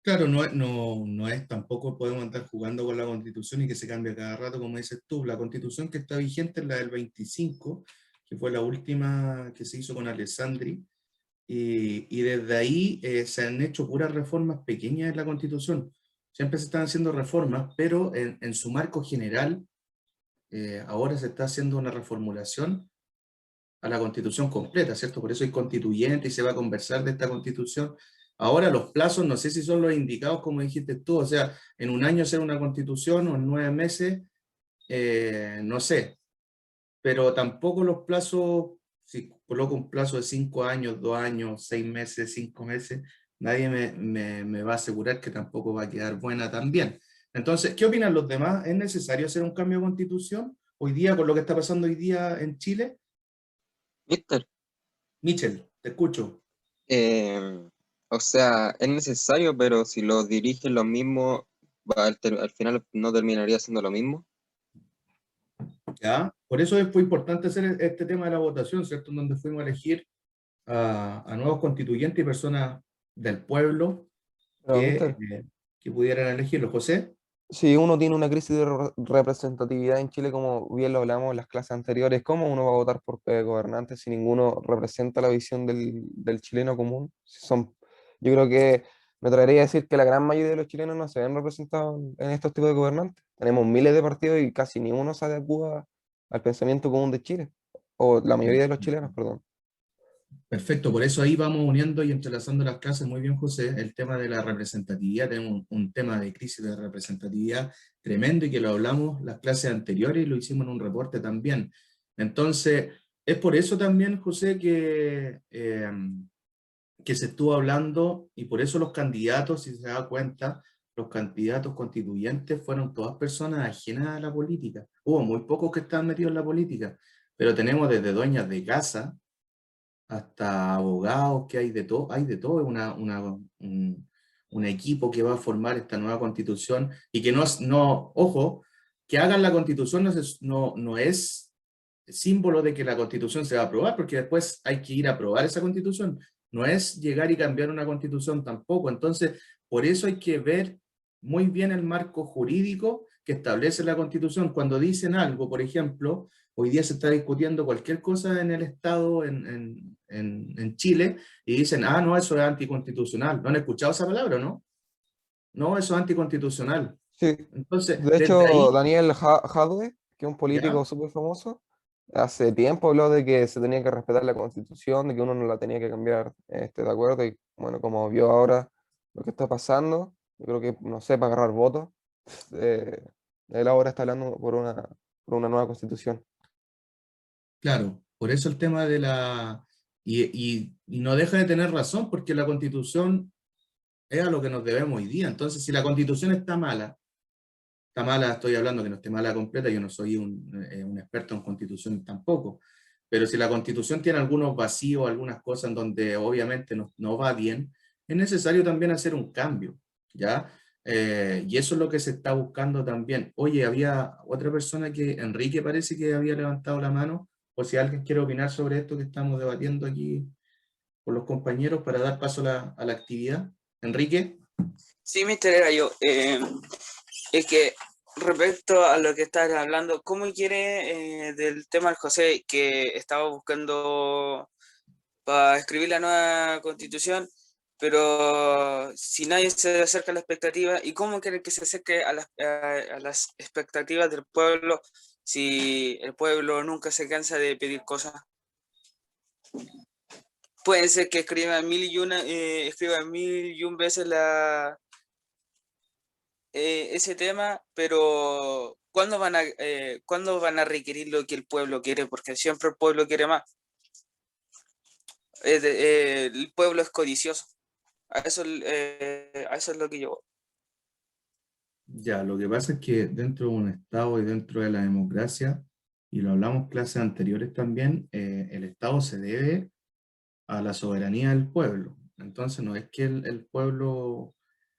Speaker 1: Claro, no es tampoco podemos andar jugando con la Constitución y que se cambie cada rato, como dices tú. La Constitución que está vigente es la del 25, que fue la última que se hizo con Alessandri, y desde ahí se han hecho puras reformas pequeñas en la Constitución. Siempre se están haciendo reformas, pero en su marco general, ahora se está haciendo una reformulación a la Constitución completa, ¿cierto? Por eso hay constituyente y se va a conversar de esta Constitución. Ahora los plazos, no sé si son los indicados, como dijiste tú, o sea, en un año hacer una Constitución o en 9 meses, no sé, pero tampoco los plazos, si coloco un plazo de 5 años, 2 años, 6 meses, 5 meses, nadie me va a asegurar que tampoco va a quedar buena también. Entonces, ¿qué opinan los demás? ¿Es necesario hacer un cambio de Constitución hoy día con lo que está pasando hoy día en Chile?
Speaker 3: Mister,
Speaker 1: Michel, te escucho.
Speaker 3: o sea, es necesario, pero si lo dirigen los mismos, al final no terminaría siendo lo mismo.
Speaker 1: ¿Ya? Por eso fue importante hacer este tema de la votación, ¿cierto? En donde fuimos a elegir a nuevos constituyentes y personas del pueblo
Speaker 8: Pero, mister,
Speaker 1: que pudieran elegirlo. José,
Speaker 8: si uno tiene una crisis de representatividad en Chile, como bien lo hablamos en las clases anteriores, ¿cómo uno va a votar por gobernantes si ninguno representa la visión del chileno común? Yo creo que me atrevería a decir que la gran mayoría de los chilenos no se ven representados en estos tipos de gobernantes. Tenemos miles de partidos y casi ni uno se adecua al pensamiento común de Chile, o la mayoría de los chilenos, perdón.
Speaker 1: perfecto, por eso ahí vamos uniendo y entrelazando las clases. Muy bien, José, el tema de la representatividad. Tenemos un tema de crisis de representatividad tremendo y que lo hablamos las clases anteriores y lo hicimos en un reporte también. Entonces, es por eso también, José, que se estuvo hablando, y por eso los candidatos, si se da cuenta, los candidatos constituyentes fueron todas personas ajenas a la política. Hubo muy pocos que estaban metidos en la política, pero tenemos desde dueñas de casa hasta abogados, que hay de todo, es un equipo que va a formar esta nueva constitución, y que ojo, que hagan la constitución no es símbolo de que la constitución se va a aprobar, porque después hay que ir a aprobar esa constitución. No es llegar y cambiar una constitución tampoco. Entonces, por eso hay que ver muy bien el marco jurídico que establece la constitución. Cuando dicen algo, por ejemplo, hoy día se está discutiendo cualquier cosa en el Estado, en Chile, y dicen, no, eso es anticonstitucional. ¿No han escuchado esa palabra, no? No, eso es anticonstitucional.
Speaker 8: Sí,
Speaker 1: Entonces,
Speaker 8: de
Speaker 1: desde
Speaker 8: hecho,
Speaker 1: ahí,
Speaker 8: Daniel Jadwe, que es un político
Speaker 1: ¿ya?
Speaker 8: súper famoso, hace tiempo habló de que se tenía que respetar la Constitución, de que uno no la tenía que cambiar, de acuerdo, y bueno, como vio ahora lo que está pasando, yo creo que, no sé, para agarrar votos, eh, él ahora está hablando por una nueva Constitución.
Speaker 1: Claro, por eso el tema de la... Y no deja de tener razón, porque la Constitución es a lo que nos debemos hoy día. Entonces, si la Constitución está mala, estoy hablando que no esté mala completa, yo no soy un experto en Constitución tampoco, pero si la Constitución tiene algunos vacíos, algunas cosas en donde obviamente no va bien, es necesario también hacer un cambio, ¿ya? Y eso es lo que se está buscando también. Oye, había otra persona Enrique parece que había levantado la mano, o si alguien quiere opinar sobre esto que estamos debatiendo aquí con los compañeros para dar paso a la actividad. Enrique.
Speaker 7: Sí, mister, era yo. Es que respecto a lo que estás hablando, ¿cómo quiere del tema del José que estaba buscando para escribir la nueva constitución, pero si nadie se acerca a la expectativa, ¿y cómo quiere que se acerque a las expectativas del pueblo si el pueblo nunca se cansa de pedir cosas? Puede ser que escriba mil y un veces ese tema, pero ¿cuándo van a requerir lo que el pueblo quiere? Porque siempre el pueblo quiere más. El pueblo es codicioso. A eso es lo que yo voy.
Speaker 1: Ya, lo que pasa es que dentro de un Estado y dentro de la democracia, y lo hablamos clases anteriores también, el Estado se debe a la soberanía del pueblo. Entonces no es que el pueblo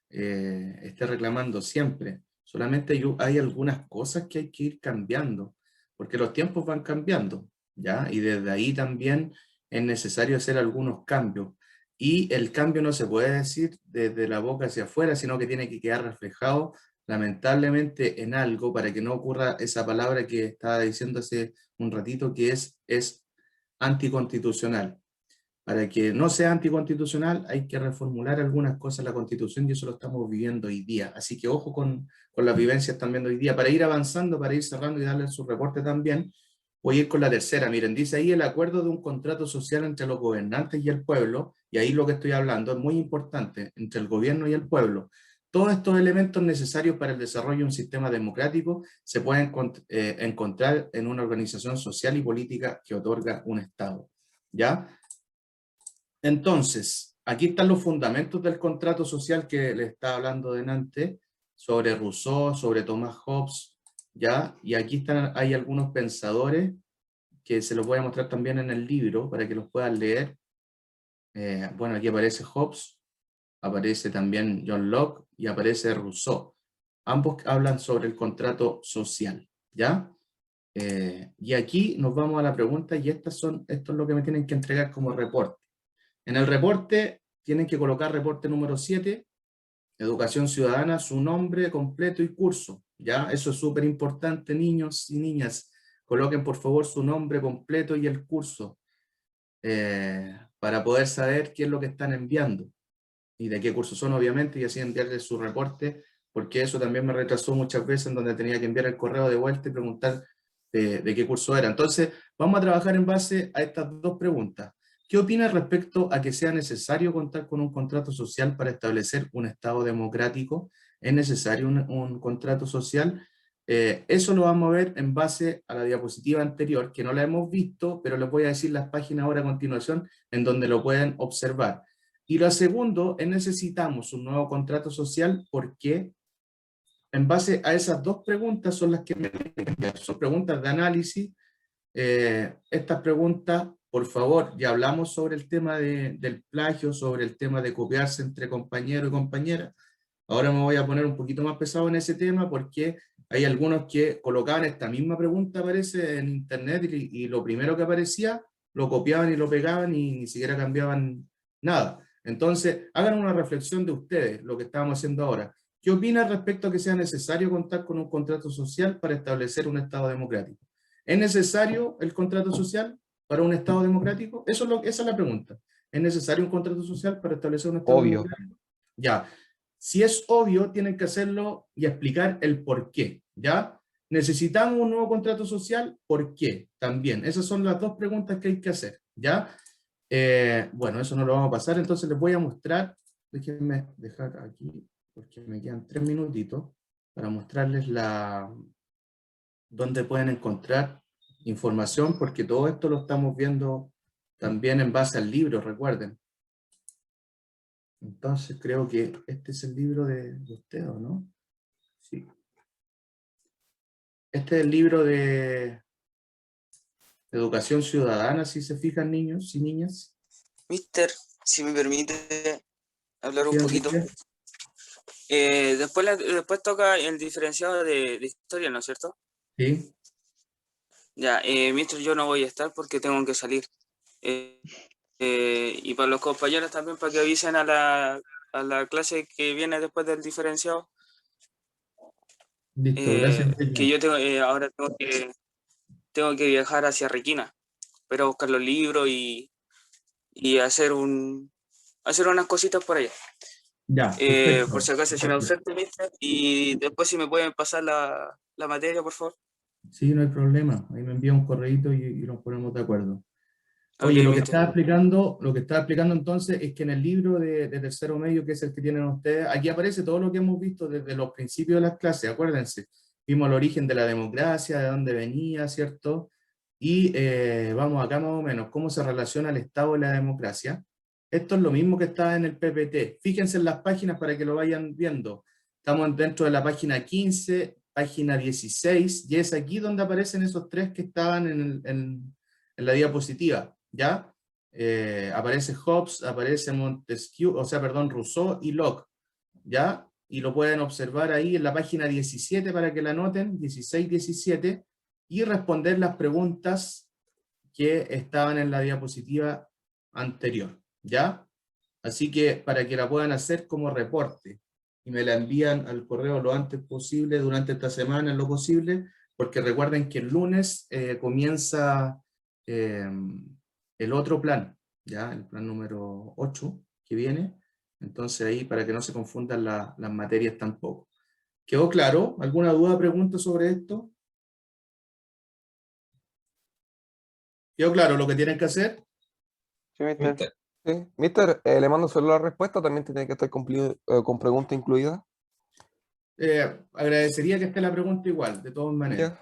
Speaker 1: esté reclamando siempre, solamente hay algunas cosas que hay que ir cambiando, porque los tiempos van cambiando, ¿ya? Y desde ahí también es necesario hacer algunos cambios. Y el cambio no se puede decir desde la boca hacia afuera, sino que tiene que quedar reflejado lamentablemente en algo para que no ocurra esa palabra que estaba diciendo hace un ratito, que es anticonstitucional. Para que no sea anticonstitucional hay que reformular algunas cosas en la Constitución y eso lo estamos viviendo hoy día. Así que ojo con las vivencias también de hoy día. Para ir avanzando, para ir cerrando y darle su reporte también, voy a ir con la tercera. Miren, dice ahí el acuerdo de un contrato social entre los gobernantes y el pueblo, y ahí lo que estoy hablando es muy importante, entre el gobierno y el pueblo. Todos estos elementos necesarios para el desarrollo de un sistema democrático se pueden encontrar en una organización social y política que otorga un Estado. ¿Ya? Entonces, aquí están los fundamentos del contrato social que le estaba hablando delante, sobre Rousseau, sobre Thomas Hobbes, ¿ya? Y aquí hay algunos pensadores que se los voy a mostrar también en el libro para que los puedan leer. Bueno, aquí aparece Hobbes, aparece también John Locke y aparece Rousseau. Ambos hablan sobre el contrato social, ¿ya? Y aquí nos vamos a la pregunta y esto es lo que me tienen que entregar como reporte. En el reporte tienen que colocar reporte número 7, educación ciudadana, su nombre completo y curso. ¿Ya? Eso es súper importante, niños y niñas. Coloquen por favor su nombre completo y el curso para poder saber qué es lo que están enviando y de qué curso son, obviamente, y así enviarles su reporte, porque eso también me retrasó muchas veces en donde tenía que enviar el correo de vuelta y preguntar de qué curso era. Entonces, vamos a trabajar en base a estas dos preguntas. ¿Qué opinas respecto a que sea necesario contar con un contrato social para establecer un Estado democrático? ¿Es necesario un contrato social? Eso lo vamos a ver en base a la diapositiva anterior, que no la hemos visto, pero les voy a decir las páginas ahora a continuación en donde lo pueden observar. Y lo segundo es necesitamos un nuevo contrato social porque en base a esas dos preguntas son las que me enviar. Son preguntas de análisis. Estas preguntas, por favor, ya hablamos sobre el tema del plagio, sobre el tema de copiarse entre compañeros y compañeras. Ahora me voy a poner un poquito más pesado en ese tema porque hay algunos que colocaban esta misma pregunta, aparece en internet, y lo primero que aparecía lo copiaban y lo pegaban y ni siquiera cambiaban nada. Entonces, hagan una reflexión de ustedes, lo que estábamos haciendo ahora. ¿Qué opinan respecto a que sea necesario contar con un contrato social para establecer un Estado democrático? ¿Es necesario el contrato social para un Estado democrático? Esa es la pregunta. ¿Es necesario un contrato social para establecer un Estado
Speaker 8: Obvio.
Speaker 1: democrático? Ya. Si es obvio, tienen que hacerlo y explicar el por qué, ¿ya? ¿Necesitamos un nuevo contrato social? ¿Por qué? También. Esas son las dos preguntas que hay que hacer, ¿ya? Bueno, eso no lo vamos a pasar, entonces les voy a mostrar, déjenme dejar aquí, porque me quedan 3 minutitos, para mostrarles dónde pueden encontrar información, porque todo esto lo estamos viendo también en base al libro, recuerden. Entonces creo que este es el libro de usted, ¿o no? Sí. Este es el libro de Educación Ciudadana, si se fijan niños y niñas.
Speaker 7: Mister, si me permite hablar un
Speaker 1: ¿Sí,
Speaker 7: poquito.
Speaker 1: Enrique?
Speaker 7: Después toca el diferenciado de historia, ¿no es cierto?
Speaker 1: Sí.
Speaker 7: Ya, mister, yo no voy a estar porque tengo que salir. Y para los compañeros también, para que avisen a la clase que viene después del diferenciado,
Speaker 1: Listo, gracias, Enrique.
Speaker 7: que yo ahora tengo que viajar hacia Requina, pero buscar los libros y hacer unas cositas por allá.
Speaker 1: Ya, perfecto.
Speaker 7: Por si acaso soy un ausente, mister, y después si me pueden pasar la materia, por favor.
Speaker 1: Sí, no hay problema. Ahí me envía un correíto y nos ponemos de acuerdo. Oye,
Speaker 7: Ok,
Speaker 1: lo que
Speaker 7: mister.
Speaker 1: estaba explicando entonces es que en el libro de tercero medio, que es el que tienen ustedes, aquí aparece todo lo que hemos visto desde los principios de las clases, acuérdense. Vimos el origen de la democracia, de dónde venía, ¿cierto? Y vamos acá más o menos, cómo se relaciona el Estado y la democracia. Esto es lo mismo que está en el PPT. Fíjense en las páginas para que lo vayan viendo. Estamos dentro de la página 15, página 16, y es aquí donde aparecen esos tres que estaban en la diapositiva, ¿ya? Aparece Hobbes, aparece Montesquieu, o sea, perdón, Rousseau y Locke, ¿ya? Y lo pueden observar ahí en la página 17 para que la anoten, 16, 17, y responder las preguntas que estaban en la diapositiva anterior, ¿ya? Así que para que la puedan hacer como reporte, y me la envían al correo lo antes posible, durante esta semana, en lo posible, porque recuerden que el lunes comienza el otro plan, ¿ya? El plan número 8 que viene. Entonces ahí, para que no se confundan las materias tampoco. ¿Quedó claro? ¿Alguna duda, pregunta sobre esto? ¿Quedó claro lo que tienen que hacer?
Speaker 8: Sí, mister.
Speaker 3: Mister,
Speaker 8: Sí. Mister, le mando solo la respuesta, también tiene que estar con pregunta incluida.
Speaker 1: Agradecería que esté la pregunta igual, de todas maneras.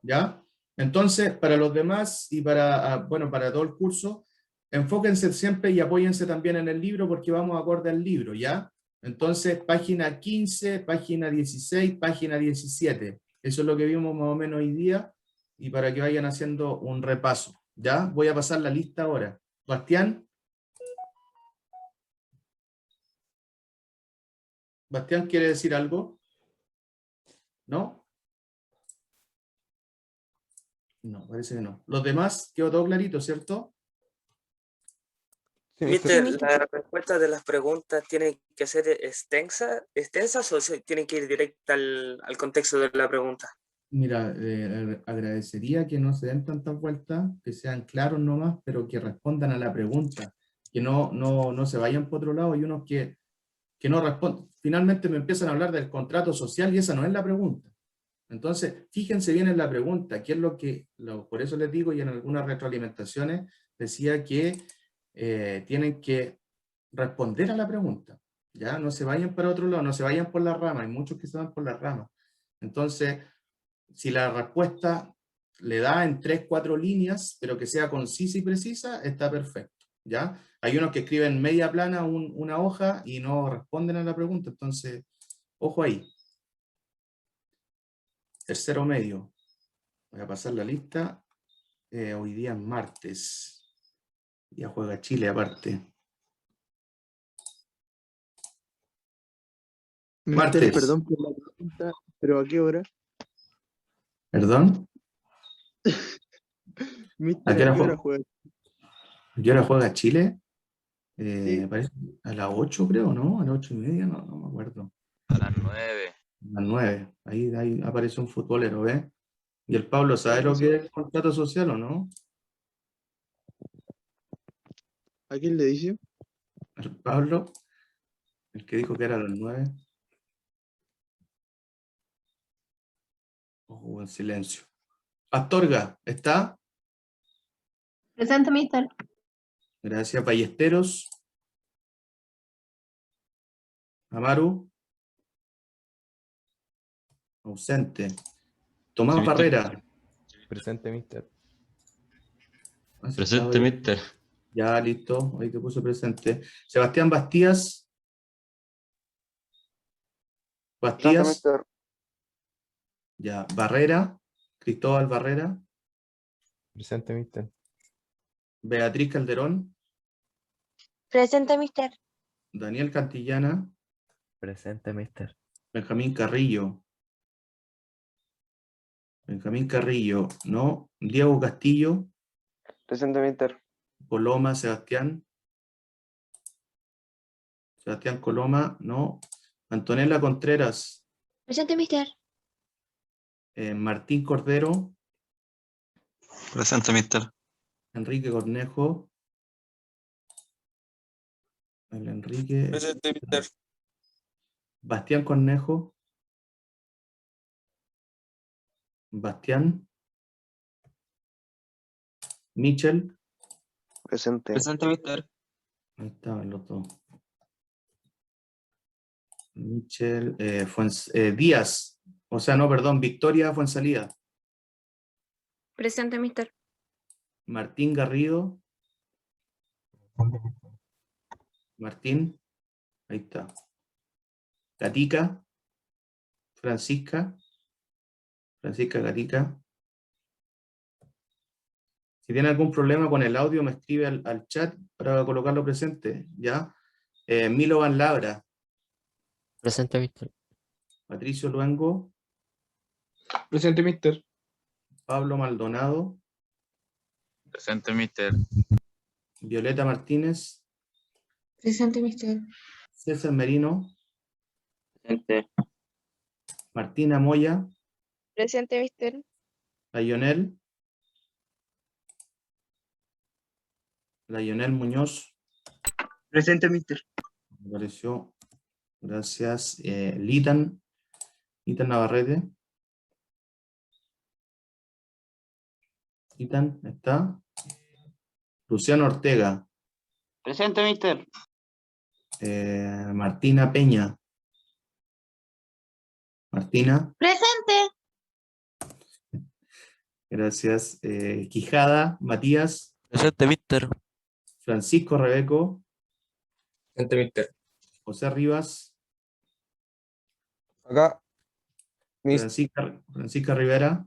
Speaker 8: Ya.
Speaker 1: ¿Ya? Entonces, para los demás y para, bueno, para todo el curso, enfóquense siempre y apóyense también en el libro porque vamos acorde al libro, ¿ya? Entonces, página 15, página 16, página 17. Eso es lo que vimos más o menos hoy día y para que vayan haciendo un repaso, ¿ya? Voy a pasar la lista ahora. Bastián. ¿Bastián quiere decir algo? ¿No? No, parece que no. Los demás, quedó todo clarito, ¿cierto?
Speaker 8: Sí, mister.
Speaker 7: Mister, ¿las respuestas de las preguntas tienen que ser extensas o tienen que ir directa al contexto de la pregunta?
Speaker 1: Mira, agradecería que no se den tantas vueltas, que sean claros nomás, pero que respondan a la pregunta, que no se vayan por otro lado. Hay unos que no responden. Finalmente me empiezan a hablar del contrato social y esa no es la pregunta. Entonces, fíjense bien en la pregunta, qué es por eso les digo, y en algunas retroalimentaciones decía que tienen que responder a la pregunta, ¿ya? No se vayan para otro lado, no se vayan por la rama, hay muchos que se van por la rama. Entonces, si la respuesta le da en 3, 4 líneas, pero que sea concisa y precisa, está perfecto, ¿ya? Hay unos que escriben media plana una hoja y no responden a la pregunta, entonces, ojo ahí. Tercero medio. Voy a pasar la lista. Hoy día es martes. Ya juega Chile aparte.
Speaker 2: Mister,
Speaker 1: Martes.
Speaker 2: perdón por la pregunta, pero ¿a qué hora?
Speaker 1: ¿Perdón?
Speaker 2: Mister,
Speaker 1: ¿A qué
Speaker 2: ¿a
Speaker 1: hora
Speaker 2: qué hora
Speaker 1: juega?
Speaker 2: juega?
Speaker 1: ¿A qué hora juega Chile?
Speaker 2: Sí.
Speaker 1: Parece a las 8 creo, ¿no? A las 8:30, no me acuerdo.
Speaker 9: A las 9.
Speaker 1: A las 9. Ahí aparece un futbolero, ¿ves? ¿Y el Pablo sabe lo
Speaker 2: Entonces,
Speaker 1: que es el contrato social o no?
Speaker 2: ¿a quién le dice?
Speaker 1: El Pablo, el que dijo que era a las 9. Ojo Hubo en silencio. Astorga, ¿está?
Speaker 5: Presente, mister.
Speaker 1: Gracias. Ballesteros. Amaru. Ausente. Tomás
Speaker 9: Sí, mister.
Speaker 1: Barrera.
Speaker 9: Presente, mister.
Speaker 1: Ah, sí,
Speaker 10: Presente,
Speaker 1: estaba ahí.
Speaker 10: mister.
Speaker 1: Ya, listo. Ahí te puso presente. Sebastián Bastías.
Speaker 8: Presente,
Speaker 1: Bastías.
Speaker 8: mister.
Speaker 1: Ya. Barrera. Cristóbal Barrera.
Speaker 9: Presente, mister.
Speaker 1: Beatriz Calderón.
Speaker 5: Presente, mister.
Speaker 1: Daniel Cantillana.
Speaker 9: Presente, mister.
Speaker 1: Benjamín Carrillo. Benjamín Carrillo. No. Diego Castillo.
Speaker 8: Presente, mister.
Speaker 1: Coloma, Sebastián. Sebastián Coloma. No. Antonella Contreras.
Speaker 5: Presente, mister.
Speaker 1: Martín Cordero.
Speaker 10: Presente, mister.
Speaker 1: Enrique Cornejo. El Enrique.
Speaker 7: Presente, mister.
Speaker 1: Bastián Cornejo. Bastián. Michel.
Speaker 8: Presente.
Speaker 3: Presente, mister.
Speaker 1: Ahí estaban los dos. Michel. Díaz. O sea, no, perdón. Victoria Fuensalida.
Speaker 4: Presente, mister.
Speaker 1: Martín Garrido. Martín. Ahí está. Gatica. Francisca. Francisca Gatica. Si tiene algún problema con el audio, me escribe al chat para colocarlo presente. ¿Ya? Milo Van Labra.
Speaker 10: Presente, mister.
Speaker 1: Patricio Luengo.
Speaker 11: Presente, mister.
Speaker 1: Pablo Maldonado.
Speaker 10: Presente, mister.
Speaker 1: Violeta Martínez.
Speaker 5: Presente, mister.
Speaker 1: César Merino.
Speaker 3: Presente.
Speaker 1: Martina Moya.
Speaker 6: Presente, mister.
Speaker 1: Layonel. Layonel Muñoz.
Speaker 11: Presente, mister.
Speaker 1: Me pareció. Gracias. Litan. Litan Navarrete. Litan, ¿está? Luciano Ortega.
Speaker 11: Presente, mister.
Speaker 1: Martina Peña. Martina.
Speaker 5: Presente.
Speaker 1: Gracias. Quijada, Matías.
Speaker 10: Presente, mister.
Speaker 1: Francisco Rebeco.
Speaker 3: Presente, mister.
Speaker 1: José Rivas.
Speaker 8: Acá.
Speaker 1: Francisca Rivera.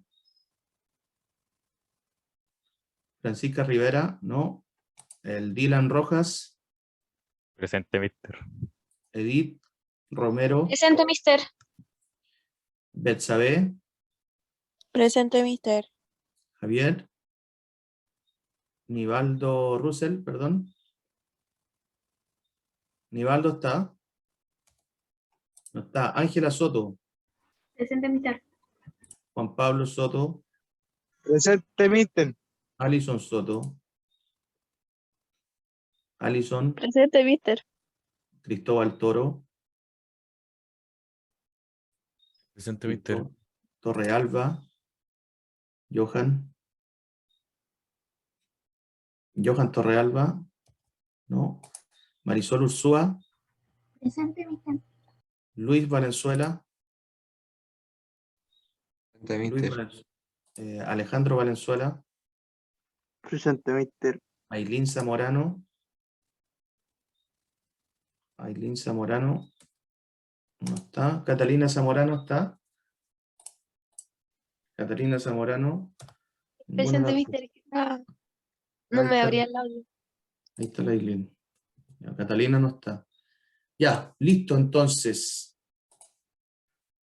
Speaker 1: Francisca Rivera, no. El Dylan Rojas.
Speaker 9: Presente, mister.
Speaker 1: Edith Romero.
Speaker 5: Presente, mister.
Speaker 1: Betsabe.
Speaker 6: Presente, mister.
Speaker 1: Javier. Nivaldo Russell, perdón. Nivaldo está. No está. Ángela Soto.
Speaker 5: Presente, mister.
Speaker 1: Juan Pablo Soto.
Speaker 11: Presente, mister.
Speaker 1: Alison Soto. Alison.
Speaker 6: Presente, mister.
Speaker 1: Cristóbal Toro.
Speaker 9: Presente, mister.
Speaker 1: Torrealba. Johan. Johan Torrealba. No. Marisol Ursúa.
Speaker 5: Presente, mister.
Speaker 1: Luis Valenzuela.
Speaker 3: Presente,
Speaker 1: Luis
Speaker 3: mister.
Speaker 1: Alejandro Valenzuela.
Speaker 2: Presente, mister.
Speaker 1: Ailín Zamorano. Ailín Zamorano. No está. Catalina Zamorano está. Catalina Zamorano. Ninguna
Speaker 5: Presente,
Speaker 1: de las
Speaker 5: mister. Ah, no
Speaker 1: Ahí
Speaker 5: me
Speaker 1: está.
Speaker 5: abría el audio.
Speaker 1: Ahí está la Ailín. Ya, Catalina no está. Ya, listo entonces.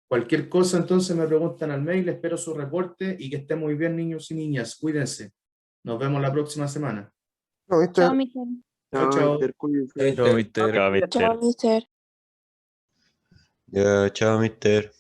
Speaker 1: Cualquier cosa entonces me preguntan al mail, espero su reporte y que estén muy bien niños y niñas. Cuídense. Nos vemos la próxima semana.
Speaker 8: No, mister.
Speaker 4: Chao, mister.
Speaker 1: Chao, chao.
Speaker 2: Mister, cuídense.
Speaker 9: Chao, mister.
Speaker 6: Chao, mister.
Speaker 10: Ya, chao, mister.